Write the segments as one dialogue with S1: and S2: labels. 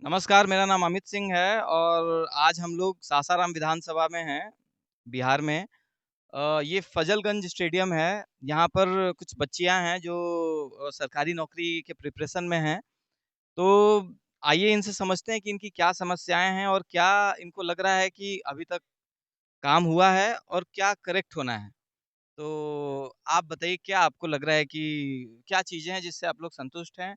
S1: नमस्कार, मेरा नाम अमित सिंह है और आज हम लोग सासाराम विधानसभा में हैं, बिहार में। ये फजलगंज स्टेडियम है, यहाँ पर कुछ बच्चियाँ हैं जो सरकारी नौकरी के प्रिपरेशन में हैं। तो आइए इनसे समझते हैं कि इनकी क्या समस्याएँ हैं और क्या इनको लग रहा है कि अभी तक काम हुआ है और क्या करेक्ट होना है। तो आप बताइए क्या आपको लग रहा है कि क्या चीज़ें हैं जिससे आप लोग संतुष्ट हैं?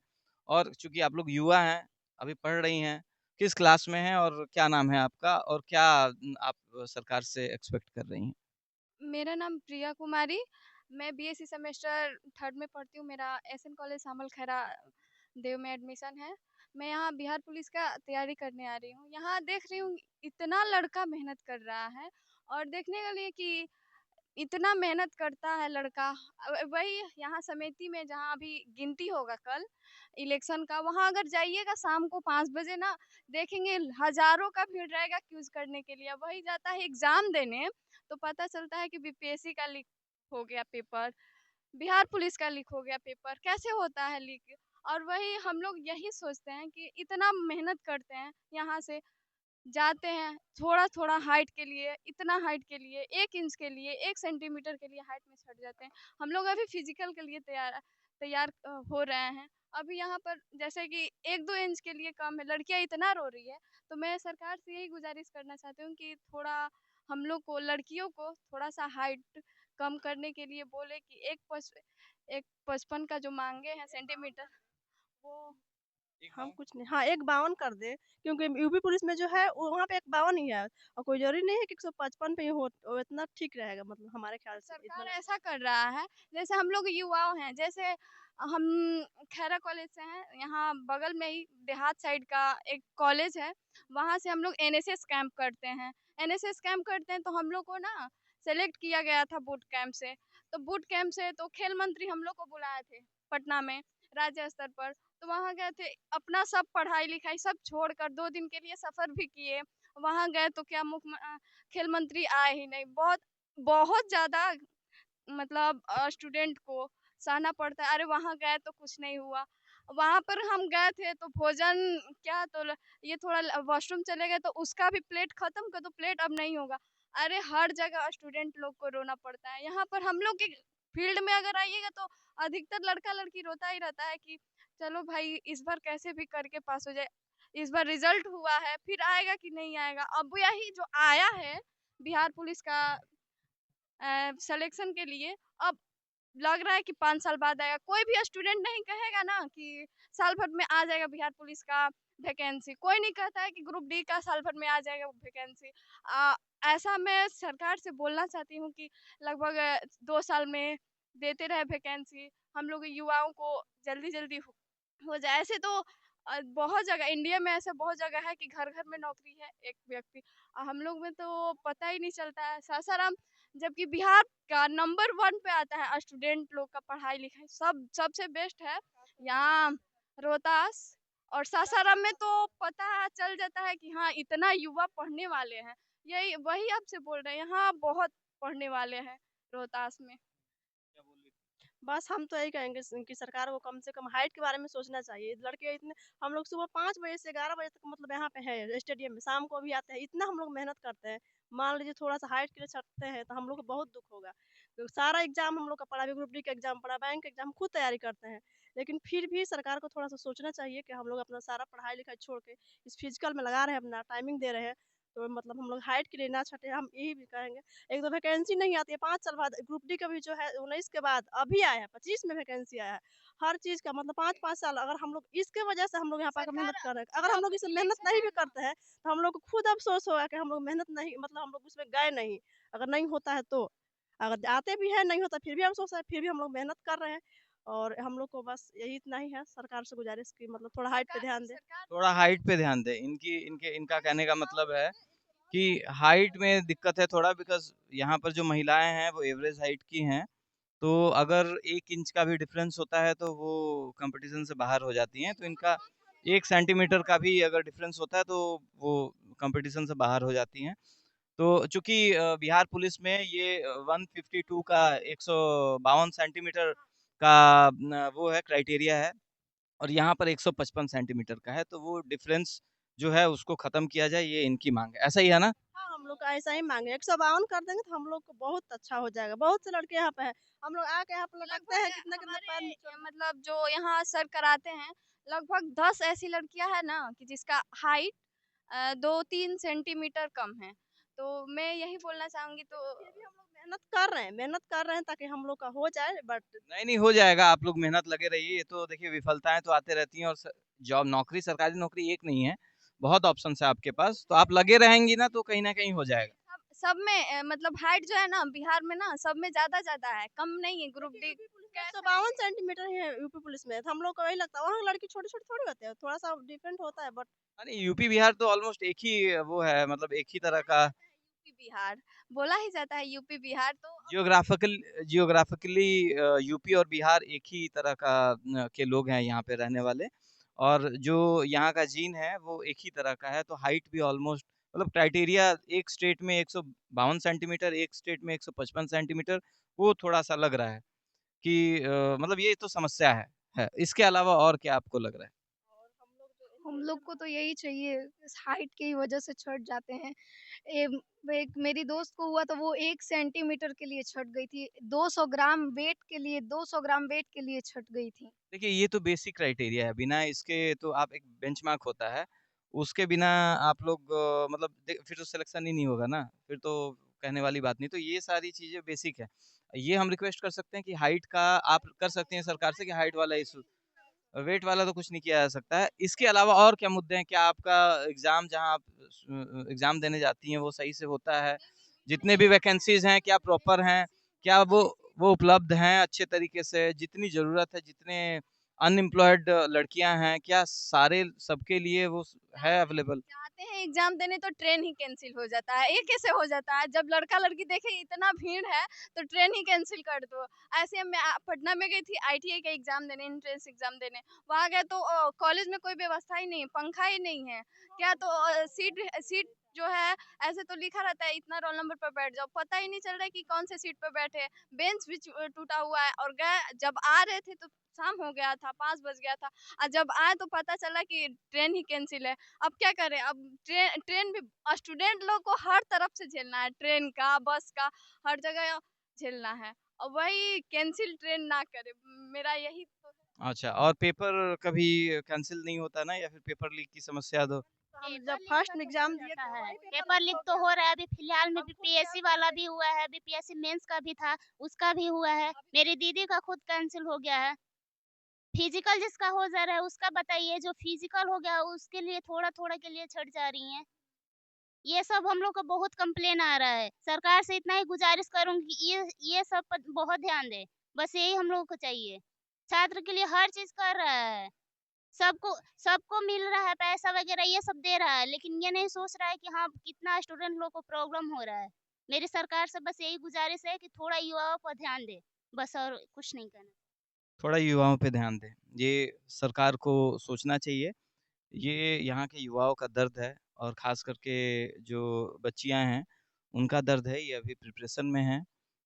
S1: और चूँकि आप लोग युवा हैं, अभी पढ़ रही हैं, किस क्लास में हैं और क्या नाम है आपका? और क्या आप सरकार से एक्सपेक्ट कर रही हैं?
S2: मेरा नाम प्रिया कुमारी। मैं बीएससी सेमेस्टर 3rd में पढ़ती हूँ। मेरा एसएन कॉलेज सामल खैरा देव में एडमिशन है। मैं यहाँ बिहार पुलिस का तैयारी करने आ रही हूँ। यहाँ देख रही हूँ इतना लड़का मेहनत कर रहा है और देखने के लिए कि इतना मेहनत करता है लड़का। वही यहाँ समिति में जहाँ अभी गिनती होगा कल इलेक्शन का, वहाँ अगर जाइएगा शाम को 5 बजे ना, देखेंगे हजारों का भीड़ रहेगा क्यूज करने के लिए। वही जाता है एग्जाम देने तो पता चलता है कि बीपीएससी का लीक हो गया पेपर, बिहार पुलिस का लीक हो गया पेपर। कैसे होता है लीक? और वही हम लोग यही सोचते हैं कि इतना मेहनत करते हैं, यहाँ से जाते हैं थोड़ा-थोड़ा हाइट के लिए, इतना हाइट के लिए, 1 इंच के लिए, 1 सेंटीमीटर के लिए हाइट में छँट जाते हैं। हम लोग अभी फिज़िकल के लिए तैयार हो रहे हैं। अभी यहाँ पर जैसे कि 1-2 इंच के लिए कम है, लड़कियाँ इतना रो रही है, तो मैं सरकार से यही गुज़ारिश करना चाहती हूँ कि थोड़ा हम लोग को, लड़कियों को थोड़ा-सा हाइट कम करने के लिए बोले कि 1.55 का जो माँगे हैं सेंटीमीटर, वो
S1: एक
S3: हम
S1: बार
S3: कुछ नहीं, हाँ, 1.52 कर दें, क्योंकि यूपी पुलिस में जो है वो वहाँ पे 1.52 ही है और कोई ज़रूरी नहीं है कि 155 पे ही हो, वो इतना ठीक रहेगा, मतलब हमारे ख्याल से इतना
S2: सरकार
S3: लग।
S2: ऐसा कर रहा है, जैसे हम लोग युवाओं हैं, जैसे हम खैरा कॉलेज से हैं, यहाँ बगल में ही देहात साइड का एक कॉलेज है, वहाँ से हम लोग एनएसएस कैंप करते हैं। एनएसएस कैंप करते हैं तो हम लोग को ना सेलेक्ट किया गया था बूट कैंप से। तो बूट कैंप से तो खेल मंत्री हम लोग को बुलाए थे पटना में, राज्य स्तर पर। तो वहाँ गए थे, अपना सब पढ़ाई-लिखाई सब छोड़कर 2 दिन के लिए सफ़र भी किए। वहाँ गए तो क्या खेल मंत्री आए ही नहीं। बहुत बहुत ज़्यादा मतलब स्टूडेंट को सहना पड़ता है। अरे वहाँ गए तो कुछ नहीं हुआ। वहाँ पर हम गए थे तो भोजन क्या तो ये थोड़ा वॉशरूम चले गए तो उसका भी प्लेट खत्म कर दो, प्लेट अब नहीं होगा। अरे हर जगह स्टूडेंट लोग को रोना पड़ता है। यहाँ पर हम लोग के फील्ड में अगर आइएगा तो अधिकतर लड़का-लड़की रोता ही रहता है कि चलो भाई इस बार कैसे भी करके पास हो जाए। इस बार रिजल्ट हुआ है, फिर आएगा कि नहीं आएगा। अब यही जो आया है बिहार पुलिस का सिलेक्शन के लिए, अब लग रहा है कि 5 साल बाद आएगा। कोई भी स्टूडेंट नहीं कहेगा ना कि साल भर में आ जाएगा बिहार पुलिस का वैकेंसी। कोई नहीं कहता है कि ग्रुप डी का साल भर में आ जाएगा वैकेंसी। ऐसा मैं सरकार से बोलना चाहती हूँ कि लगभग 2 साल में देते रहे वैकेंसी। हम लोग युवाओं को जल्दी-जल्दी हो जाए। ऐसे तो बहुत जगह इंडिया में ऐसा बहुत जगह है कि घर-घर में नौकरी है एक व्यक्ति। हम लोग में तो पता ही नहीं चलता है। सासाराम जबकि बिहार का नंबर 1 पे आता है स्टूडेंट लोग का पढ़ाई-लिखाई सब सबसे बेस्ट है। यहाँ रोहतास और सासाराम में तो पता चल जाता है कि हाँ, इतना युवा पढ़ने वाले हैं। यही वही आपसे बोल रहे हैं, यहाँ बहुत पढ़ने वाले हैं रोहतास में।
S1: क्या बोल रही थी?
S3: बस हम तो यही कहेंगे कि सरकार को कम से कम हाइट के बारे में सोचना चाहिए। लड़के इतने, हम लोग सुबह 5 बजे से 11 बजे तक मतलब यहाँ पे है स्टेडियम में, शाम को भी आते हैं, इतना हम लोग मेहनत करते हैं। मान लीजिए थोड़ा-सा हाइट के लिए छँटते हैं तो हम लोग को बहुत दुःख होगा। तो सारा एग्ज़ाम हम लोग का पड़ा, अभी ग्रुप डी का एग्ज़ाम पड़ा, बैंक का एग्ज़ाम खुद तैयारी करते हैं। लेकिन फिर भी सरकार को थोड़ा-सा सोचना चाहिए कि हम लोग अपना सारा पढ़ाई-लिखाई छोड़ के इस फिज़िकल में लगा रहे हैं, अपना टाइमिंग दे रहे हैं, तो मतलब हम लोग हाइट के लिए ना छँटे, हम यही भी कहेंगे। एक तो वैकेंसी नहीं आती है 5 साल बाद, ग्रुप डी का भी जो है 19 के बाद अभी आया है, 25 में वैकेंसी आया है। हर चीज़ का मतलब 5-5 साल, अगर हम लोग इसके वजह से हम लोग यहाँ पे आकर
S2: सरकार
S3: मेहनत कर रहे हैं। अगर हम
S2: जब
S3: लोग इसमें मेहनत
S2: इलेक्शन
S3: नहीं भी करते हैं, तो हम लोग को खुद अफ़सोस होगा कि हम लोग मेहनत नहीं, मतलब हम लोग उसमें गए नहीं। अगर नहीं होता है तो। अगर आते भी हैं, नहीं होता फिर भी अफ़सोस है, फिर भी हम लोग मेहनत कर रहे हैं और हम लोग को बस यही इतना ही है सरकार से गुज़ारिश कि मतलब थोड़ा हाइट पे
S2: सरकार
S3: ध्यान दें।
S2: सरकार
S1: थोड़ा हाइट पे ध्यान दें। इनका
S2: ताकि
S1: कहने का
S2: युवाओं
S1: मतलब है
S2: को
S1: कि हाइट में दिक्कत है थोड़ा बिकॉज़ यहाँ पर जो महिलाएँ हैं वो एवरेज हाइट की हैं। तो अगर 1 इंच का भी डिफ़रेंस होता है तो वो कॉम्पिटिशन से बाहर हो जाती हैं। तो इनका 1 सेंटीमीटर का भी अगर डिफ़रेंस होता है तो वो कॉम्पिटिशन से बाहर हो जाती हैं। तो चूँकि बिहार पुलिस में ये 152 का 152 सेंटीमीटर का न वो है क्राइटेरिया है और यहाँ पर 155 सेंटीमीटर का है। तो वो डिफ़रेंस जो है उसको खत्म किया जाए, ये इनकी मांग है। ऐसा ही है ना?
S3: हाँ, हम लोग का ऐसा ही माँग है, 152 कर देंगे तो हम लोग को बहुत अच्छा हो जाएगा। बहुत से लड़के यहाँ पे हैं, हम लोग आके यहाँ पे लटकते हैं,
S2: लगभग
S3: कितना-कितना पैर
S2: हमारे
S3: निचोड़
S2: मतलब जो यहाँ सर कराते हैं, लगभग 10 ऐसी लड़कियां है ना कि जिसका हाइट 2-3 सेंटीमीटर कम है। तो मैं यही बोलना चाहूंगी तो
S3: फिर भी हम लोग मेहनत कर रहे हैं ताकि हम लोग का हो जाए बट
S1: नहीं, नहीं हो जाएगा, आप लोग मेहनत लगे रहिए। ये तो देखिए विफलताएँ तो आते रहती हैं और जॉब नौकरी सरकारी नौकरी एक नहीं है, बहुत ऑप्शंस है आपके पास। तो आप लगे रहेंगी ना तो कहीं न कहीं हो जाएगा।
S2: सब सब में मतलब हाइट जो है ना बिहार में ना सब में ज़्यादा है, कम नहीं है ग्रुप डी
S3: यूपी पुलिस में
S2: कैसा
S3: 152 सेंटीमीटर ही है यूपी पुलिस में, तो हम लोग को वही लगता है, वहाँ लड़की छोटे-छोटे थोड़ी होते हैं, थोड़ा-सा डिफरेंट होता है बट
S1: अरे यूपी बिहार तो ऑलमोस्ट एक ही वो है, मतलब एक ही तरह का
S2: बोला ही जाता है यूपी बिहार तो अब
S1: जियोग्राफिकल जियोग्राफिकली यूपी और बिहार एक ही तरह का के लोग हैं यहाँ पे रहने वाले। और जो यहाँ का जीन है वो एक ही तरह का है, तो हाइट भी ऑलमोस्ट मतलब क्राइटेरिया एक स्टेट में 152 सेंटीमीटर, एक स्टेट में 155 सेंटीमीटर, वो थोड़ा सा लग रहा है कि मतलब ये तो समस्या है। इसके अलावा और क्या आपको लग रहा है?
S4: हम लोग को तो यही चाहिए, इस हाइट की वजह से छँट जाते हैं। एक मेरी दोस्त को हुआ तो वो 1 सेंटीमीटर के लिए छँट गई थी। 200 ग्राम वेट के लिए छँट गई थी।
S1: देखिए ये तो बेसिक क्राइटेरिया है, बिना इसके तो आप एक बेंचमार्क होता है, उसके बिना आप लोग मतलब फिर तो सिलेक्शन ही नहीं होगा ना, फिर तो कहने वाली बात नहीं। तो ये सारी चीज़ें बेसिक है। ये हम रिक्वेस्ट कर सकते हैं कि हाइट का आप कर सकते हैं सरकार से कि हाइट वाला इशू, वेट वाला तो कुछ नहीं किया जा सकता है। इसके अलावा और क्या मुद्दे हैं? क्या आपका एग्ज़ाम जहाँ आप एग्ज़ाम देने जाती हैं वो सही से होता है? जितने भी वैकेंसीज़ हैं क्या प्रॉपर हैं? क्या वो उपलब्ध हैं अच्छे तरीके से? जितनी ज़रूरत है, जितने अनएम्प्लॉयड लड़कियाँ हैं, क्या सारे सबके लिए वो है अवेलेबल?
S2: जाते हैं एग्जाम देने तो ट्रेन ही कैंसिल हो जाता है। ये कैसे हो जाता है? जब लड़का-लड़की देखे इतना भीड़ है तो ट्रेन ही कैंसिल कर दो। ऐसे मैं पटना में गई थी आईटीआई का एग्जाम देने, एंट्रेंस एग्जाम देने। वहाँ गए तो कॉलेज में कोई व्यवस्था ही नहीं, पंखा ही नहीं है। क्या तो सीट सीट जो है ऐसे तो लिखा रहता है इतना रोल नंबर पर बैठ जाओ, पता ही नहीं चल रहा है कि कौन से सीट पर बैठे। बेंच भी टूटा हुआ है और गए जब आ रहे थे तो शाम हो गया था, 5 बज गया था और जब आए तो पता चला कि ट्रेन ही कैंसिल है। अब क्या करें? अब ट्रेन भी स्टूडेंट लोग को हर तरफ से झेलना है, ट्रेन का, बस का, हर जगह झेलना है। और वही कैंसिल ट्रेन ना करे, मेरा यही तो है।
S1: अच्छा, और पेपर कभी कैंसल नहीं होता ना, या फिर पेपर लीक की समस्या तो
S3: हम
S5: पेपर
S3: जब
S5: लीक का
S3: फर्स्ट
S5: तो हो
S3: एग्ज़ाम दिए
S5: जाता
S3: तो
S5: है,
S3: वही पेपर
S5: पेपर
S3: लीक
S5: लीक
S3: हो
S5: तो
S3: गया।
S5: हो रहा है। अभी फिलहाल में
S3: हम खुद
S5: बीपीएससी
S3: तैयारी
S5: वाला
S3: कर
S5: भी हुआ है, बीपीएससी मेंस का भी था, उसका भी हुआ है। मेरी दीदी का खुद कैंसिल हो गया है। फिजिकल जिसका हो जा रहा है उसका बताइए, जो फिजिकल हो गया उसके लिए थोड़ा-थोड़ा के लिए छँट जा रही हैं। ये सब हम लोग को बहुत कंप्लेन आ रहा है। सरकार से इतना ही गुज़ारिश करूँगी कि ये सब पर बहुत ध्यान दें। बस यही हम लोगों को चाहिए। छात्र के लिए हर चीज़ कर रहा है। सबको सबको मिल रहा है पैसा वग़ैरह, ये सब दे रहा है, लेकिन ये नहीं सोच रहा है कि हाँ, कितना स्टूडेंट लोग को प्रॉब्लम हो रहा है। मेरी सरकार से बस यही गुज़ारिश है कि थोड़ा युवाओं पर ध्यान दे, बस और कुछ नहीं कहना।
S1: थोड़ा युवाओं पे ध्यान दें। ये सरकार को सोचना चाहिए। ये यहाँ के युवाओं का दर्द है और ख़ास करके जो बच्चियाँ हैं, उनका दर्द है। ये अभी प्रिपरेशन में हैं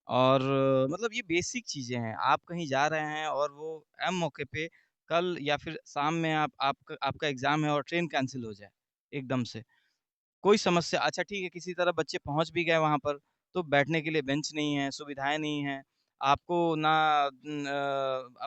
S1: और मतलब ये बेसिक चीज़ें हैं। आप कहीं जा रहे हैं और वो ऐन मौके पे कल या फिर शाम में आपका एग्ज़ाम है और ट्रेन कैंसल हो जाए एकदम से। कोई समस्या, अच्छा ठीक है, किसी तरह बच्चे पहुँच भी गए वहाँ पर, तो बैठने के लिए बेंच नहीं है, सुविधाएँ नहीं हैं। आपको ना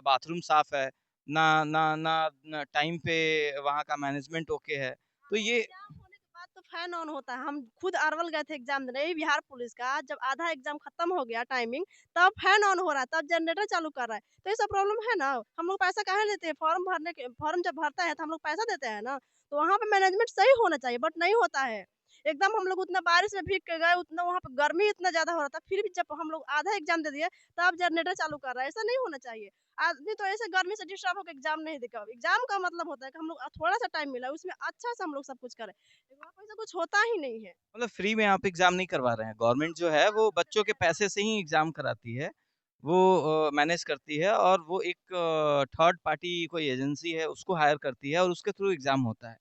S1: बाथरूम साफ़ है, ना टाइम पे वहाँ का मैनेजमेंट ओके है। तो ये
S3: एग्ज़ाम होने के बाद तो फैन ऑन होता है। हम खुद अरवल गए थे एग्ज़ाम देने, यही बिहार पुलिस का। जब आधा एग्ज़ाम खत्म हो गया टाइमिंग, तब फैन ऑन हो रहा है, तब जनरेटर चालू कर रहा है। तो ये सब प्रॉब्लम है ना। हम लोग पैसा काहे लेते हैं? फॉर्म जब भरता है तो हम लोग पैसा देते हैं ना। तो वहाँ पे मैनेजमेंट सही होना चाहिए बट नहीं होता है। एकदम हम लोग उतना बारिश में भीग के गए, उतना वहाँ पे गर्मी इतना ज़्यादा हो रहा था, फिर भी जब हम लोग आधा एग्ज़ाम दे दिए, तब जनरेटर चालू कर रहा है। ऐसा नहीं होना चाहिए। आदमी तो ऐसे गर्मी से डिस्टर्ब होके एग्ज़ाम नहीं देगा। एग्ज़ाम का मतलब होता है कि हम लोग थोड़ा-सा टाइम मिला है, उसमें अच्छा से हम लोग सब कुछ करें। वहाँ पे ऐसा कुछ होता ही नहीं है।
S1: मतलब फ्री में आप एग्ज़ाम नहीं करवा रहे हैं। गवर्नमेंट जो है वो बच्चों के पैसे से ही एग्ज़ाम कराती है। वो मैनेज करती है और वो एक थर्ड पार्टी कोई एजेंसी है उसको हायर करती है और उसके थ्रू एग्ज़ाम होता है।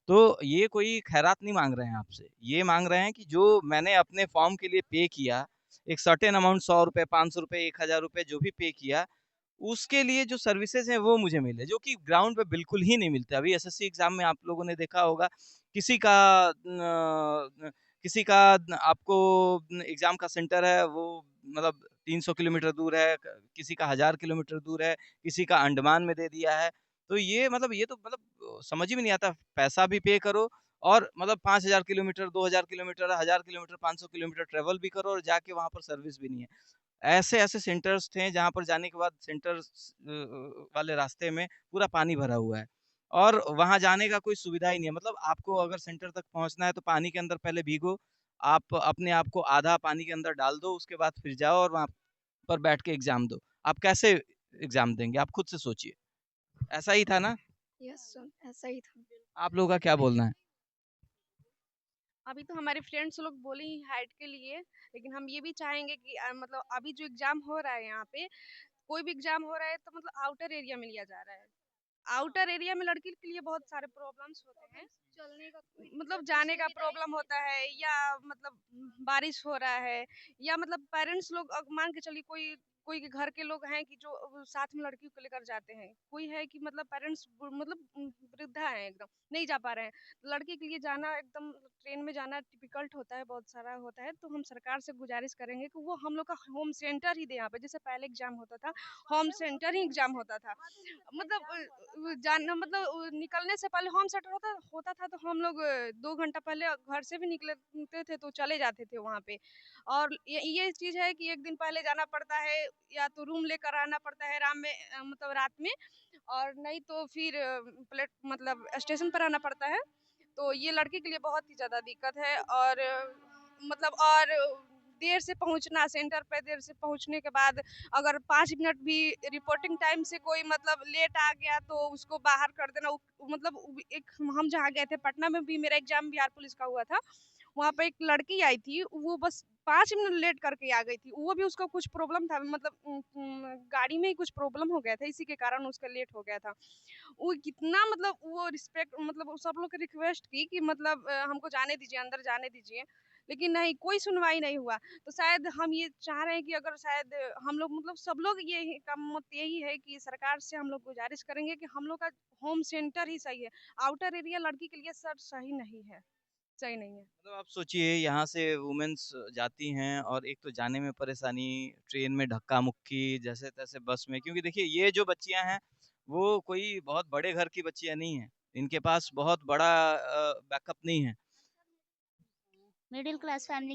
S1: तो ये कोई खैरात नहीं माँग रहे हैं आपसे। ये माँग रहे हैं कि जो मैंने अपने फॉर्म के लिए पे किया, एक सर्टेन अमाउंट ₹100, ₹500, ₹1000 जो भी पे किया, उसके लिए जो सर्विसेज़ हैं वो मुझे मिले, जो कि ग्राउंड पे बिल्कुल ही नहीं मिलते। अभी एसएससी एग्ज़ाम में आप लोगों ने देखा होगा, किसी का किसी का आपको एग्ज़ाम का सेंटर है वो मतलब 300 किलोमीटर दूर है, किसी का 1000 किलोमीटर दूर है, किसी का अंडमान में दे दिया है। तो ये मतलब ये तो मतलब समझ ही में नहीं आता, पैसा भी पे करो और मतलब 5000 kilometre, 2000 kilometre, 1000 kilometre, 500 kilometre travel भी करो और जाके वहाँ पर सर्विस भी नहीं है। ऐसे-ऐसे सेंटर्स थे जहाँ पर जाने के बाद सेंटर्स वाले रास्ते में पूरा पानी भरा हुआ है और वहाँ जाने का कोई सुविधा ही नहीं है। मतलब आपको अगर सेंटर तक पहुँचना है तो पानी के अंदर पहले भीगो, आप अपने आप को आधा पानी के अंदर डाल दो, उसके बाद फिर जाओ और वहाँ पर बैठ के एग्ज़ाम दो। आप कैसे एग्ज़ाम देंगे? आप खुद से सोचिए। ऐसा ही था ना?
S4: यस सर, ऐसा ही था।
S1: आप लोगों का क्या बोलना है?
S3: अभी तो हमारे फ्रेंड्स लोग बोले ही हाइट के लिए, लेकिन हम ये भी चाहेंगे कि मतलब अभी जो एग्जाम हो रहा है यहाँ पे, कोई भी एग्जाम हो रहा है तो मतलब आउटर एरिया में लिया जा रहा है। आउटर एरिया में लड़की के लिए बहुत सारे प्रॉब्लम्स होते हैं,
S4: चलने का कोई
S3: मतलब
S4: दिक्कत
S3: जाने का
S4: सुविधा ही
S3: प्रॉब्लम
S4: नहीं
S3: होता है, या मतलब बारिश हो रहा है, या मतलब पेरेंट्स लोग मान के चलिए कोई कोई के घर के लोग हैं कि जो साथ में लड़की को लेकर जाते हैं, कोई है कि मतलब पेरेंट्स मतलब वृद्धा है एकदम नहीं जा पा रहे हैं, लड़की के लिए जाना एकदम ट्रेन में जाना डिफिकल्ट होता है, बहुत सारा होता है। तो हम सरकार से गुजारिश करेंगे कि वो हम लोग का होम सेंटर ही दे यहाँ पे, जैसे पहले एग्जाम होता था होम सेंटर ही एग्जाम होता था, मतलब जाना मतलब निकलने से पहले होम सेंटर होता होता था तो हम लोग 2 घंटा पहले घर से भी निकलते थे तो चले जाते थे वहाँ पे। और ये चीज़ है कि 1 दिन पहले जाना पड़ता है, या तो रूम लेकर आना पड़ता है रात में, मतलब रात में, और नहीं तो फिर प्लेट मतलब स्टेशन पर आना पड़ता है। तो ये लड़की के लिए बहुत ही ज़्यादा दिक्कत है, और मतलब और देर से पहुँचना, सेंटर पे देर से पहुँचने के बाद अगर 5 मिनट भी रिपोर्टिंग टाइम से कोई मतलब लेट आ गया तो उसको बाहर कर देना। मतलब एक हम जहाँ गए थे पटना में भी मेरा एग्जाम बिहार पुलिस का हुआ था, वहाँ पे एक लड़की आई थी, वो बस 5 मिनट लेट करके आ गई थी, वो भी उसका कुछ प्रॉब्लम था, मतलब गाड़ी में ही कुछ प्रॉब्लम हो गया था, इसी के कारण उसका लेट हो गया था। वो कितना मतलब वो रिस्पेक्ट मतलब वो सब लोग की रिक्वेस्ट की कि मतलब हमको जाने दीजिए, अंदर जाने दीजिए, लेकिन नहीं, कोई सुनवाई नहीं हुआ। तो शायद हम ये चाह रहे हैं कि अगर शायद हम लोग मतलब सब लोग ये का मत यही है कि सरकार से हम लोग गुजारिश करेंगे कि हम लोग का होम सेंटर ही सही है। आउटर एरिया लड़की के लिए सर सही नहीं है, सही नहीं है।
S1: मतलब आप सोचिए यहाँ से वुमेन्स जाती हैं और एक तो जाने में परेशानी, ट्रेन में धक्का-मुक्की, जैसे-तैसे बस में, क्योंकि देखिए ये जो बच्चियाँ हैं, वो कोई बहुत बड़े घर की बच्चियाँ नहीं हैं। इनके पास बहुत बड़ा बैकअप नहीं है।
S5: Middle class family